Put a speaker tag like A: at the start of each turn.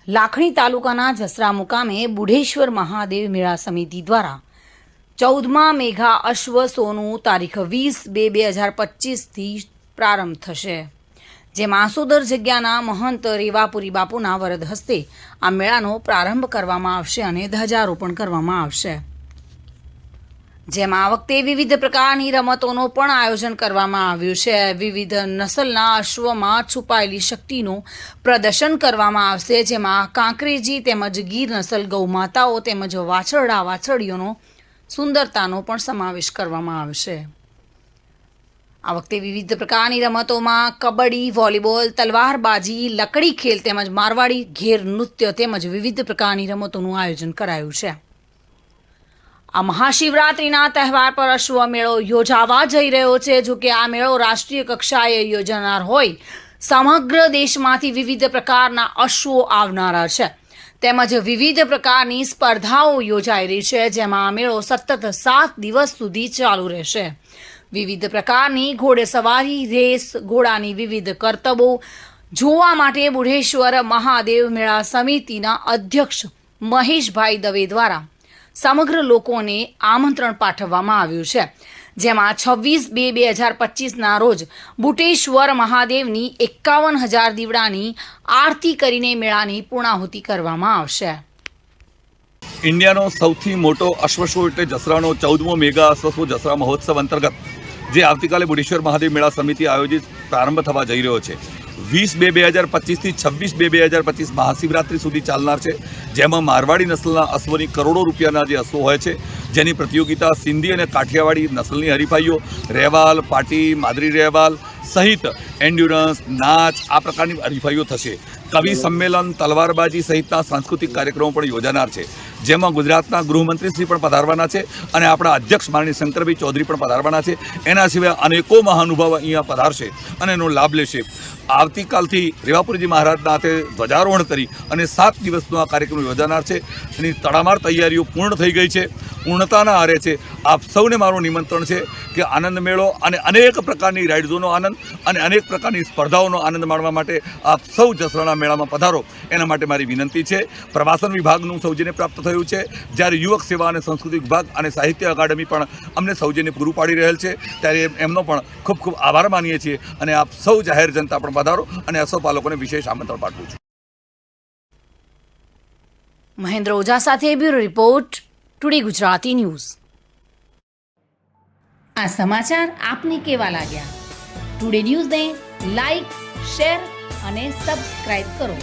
A: લાખણી તાલુકાના જસરા મુકામે બુઢેશ્વર મહાદેવ મેળા સમિતિ દ્વારા 14મા મેઘા અશ્વ સોનું તારીખ 20/2/2025થી પ્રારંભ થશે, જેમાં આસોદર જગ્યાના મહંત રેવાપુરી બાપુના વરદ હસ્તે આ મેળાનો પ્રારંભ કરવામાં આવશે અને ધ્વજારોપણ કરવામાં આવશે, જેમાં આ વખતે વિવિધ પ્રકારની રમતોનું પણ આયોજન કરવામાં આવ્યું છે. વિવિધ નસલના અશ્વમાં છુપાયેલી શક્તિનું પ્રદર્શન કરવામાં આવશે, જેમાં કાંકરેજી તેમજ ગીર નસલ ગૌમાતાઓ તેમજ વાછરડા વાછરડીઓનો સુંદરતાનો પણ સમાવેશ કરવામાં આવશે. આ વખતે વિવિધ પ્રકારની રમતોમાં કબડ્ડી, વોલીબોલ, તલવારબાજી, લકડી ખેલ તેમજ મારવાડી ઘેર નૃત્ય તેમજ વિવિધ પ્રકારની રમતોનું આયોજન કરાયું છે. આ મહાશિવરાત્રિના તહેવાર પર અશ્વ મેળો યોજાવા જઈ રહ્યો છે. જો કે આ મેળો રાષ્ટ્રીય કક્ષાએ યોજાનાર હોય, સમગ્ર દેશમાંથી વિવિધ પ્રકારના અશ્વો આવનારા છે તેમજ વિવિધ પ્રકારની સ્પર્ધાઓ યોજાઈ રહી છે, જેમાં આ મેળો સતત 7 દિવસ સુધી ચાલુ રહેશે. વિવિધ પ્રકારની ઘોડેસવારી, રેસ, ઘોડાની વિવિધ કરતબો જોવા માટે બુઢેશ્વર મહાદેવ મેળા સમિતિના અધ્યક્ષ મહેશભાઈ દવે દ્વારા સમગ્ર લોકોને આમંત્રણ પાઠવવામાં આવ્યું છે, જેમાં 26/2/2025ના રોજ બુઢેશ્વર મહાદેવની 51,000 દીવડાની આરતી કરીને મેળાની પૂર્ણાહુતિ કરવામાં આવશે.
B: ઇન્ડિયાનો સૌથી મોટો અશ્વ શો એટલે જસરાનો 14મો મેગા અશ્વ શો જસરા મહોત્સવ અંતર્ગત જે આવતીકાલે બુઢેશ્વર મહાદેવ મેળા સમિતિ આયોજિત પ્રારંભ થવા જઈ રહ્યો છે. 20/2/2025થી 26/2/2025 મહાશિવરાત્રિ સુધી ચાલનાર છે, જેમાં મારવાડી નસલના અશ્વની કરોડો રૂપિયાના જે અશ્વો હોય છે, જેની પ્રતિયોગિતા સિંધી અને કાઠિયાવાડી નસલની હરીફાઈઓ, રહેવાલ, પાટી, માદરી રહેવાલ સહિત એન્ડ્યુરન્સ, નાચ આ પ્રકારની હરીફાઈઓ થશે. કવિ સંમેલન, તલવારબાજી સહિતના સાંસ્કૃતિક કાર્યક્રમો પણ યોજાનાર છે, જેમાં ગુજરાતના ગૃહમંત્રીશ્રી પણ પધારવાના છે અને આપણા અધ્યક્ષ માનનીય શંકરભાઈ ચૌધરી પણ પધારવાના છે. એના સિવાય અનેકો મહાનુભાવ અહીંયા પધારશે અને એનો લાભ લેશે. આવતીકાલથી રેવાપુરીજી મહારાજના હાથે ધ્વજારોહણ કરી અને 7 દિવસનો આ કાર્યક્રમ યોજાનાર છે. એની તડામાર તૈયારીઓ પૂર્ણ થઈ ગઈ છે, પૂર્ણતાના આરે છે. આપ સૌને મારું નિમંત્રણ છે કે આનંદ મેળો અને અનેક પ્રકારની રાઇડ ઝોનનો આનંદ અને અનેક પ્રકારની સ્પર્ધાઓનો આનંદ માણવા માટે આપ સૌ જસરાના મેળામાં પધારો, એના માટે મારી વિનંતી છે. પ્રવાસન વિભાગનું સૌજન્ય પ્રાપ્ત થયું છે, જ્યારે યુવક સેવા અને સંસ્કૃતિ વિભાગ અને સાહિત્ય અકાદમી પણ અમને સૌજન્ય પૂરું પાડી રહેલ છે, ત્યારે એમનો પણ ખૂબ ખૂબ આભાર માનીએ છીએ અને આપ સૌ જાહેર જનતા પણ પધારો અને અશ્વપાલકોને વિશેષ આમંત્રણ પાઠવું છું.
A: મહેન્દ્ર ઓઝા સાથે bureau report, today Gujarati news. આ સમાચાર આપને કેવા લાગ્યા? ટુડે ન્યૂઝને લાઈક, શેર અને સબસ્ક્રાઇબ કરો.